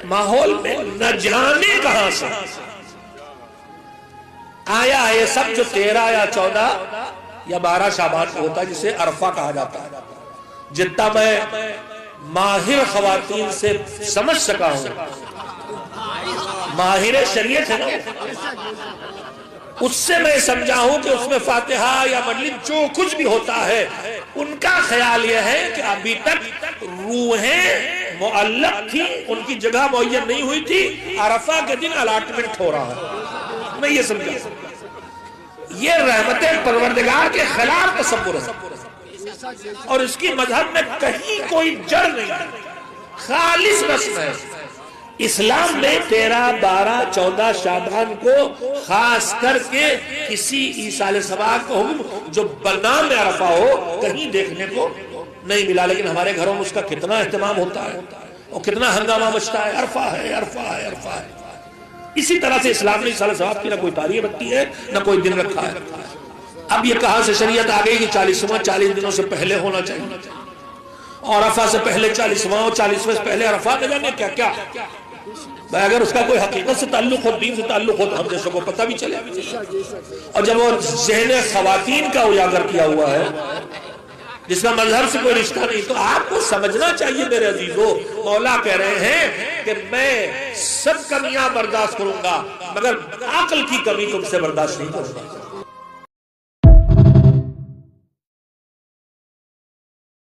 ماحول میں نہ جانے کہاں سے آیا یہ سب جو 13 یا 14 یا 12 شعبان کو ہوتا ہے جسے عرفہ کہا جاتا ہے. جتنا میں ماہر خواتین سے سمجھ سکا ہوں، ماہر شریعت ہے نا، اس سے میں سمجھا ہوں کہ اس میں فاتحہ یا مجلس جو کچھ بھی ہوتا ہے ان کا خیال یہ ہے کہ ابھی تک روحیں معلق تھی، ان کی جگہ معین نہیں ہوئی تھی، عرفہ کے دن الاٹمنٹ ہو رہا ہے. میں یہ سمجھا یہ رحمت پروردگار کے خلاف تصور ہے اور اس کی مذہب میں کہیں کوئی جڑ نہیں ہے، خالص رسم ہے. اسلام نے 13 12 14 شعبان کو خاص کر کے کسی ایصال ثواب کو حکم جو بنام عرفہ ہو کہیں دیکھنے کو نہیں ملا. لیکن ہمارے گھروں میں اس کا کتنا اہتمام ہوتا ہے اور کتنا ہنگامہ مچتا ہے، عرفہ ہے عرفہ ہے عرفہ ہے. اسی طرح سے اسلام نے ایصال ثواب کی نہ کوئی تاریخ رکھی ہے نہ کوئی دن رکھا ہے. اب یہ کہاں سے شریعت آ گئی کہ 40 دنوں سے پہلے ہونا چاہیے اور عرفہ سے پہلے 40واں اور 40ویں سے پہلے عرفہ نہ جانے کیا کیا. اگر اس کا کوئی حقیقت سے تعلق ہو، دین سے تعلق ہو تو ہم جیسے کو پتہ بھی چلے. اور جب وہ ذہن خواتین کا اجاگر کیا ہوا ہے جس کا مذہب سے کوئی رشتہ نہیں، تو آپ کو سمجھنا چاہیے میرے عزیزو، مولا کہہ رہے ہیں کہ میں سب کمیاں برداشت کروں گا مگر عقل کی کمی تم سے برداشت نہیں کروں گا.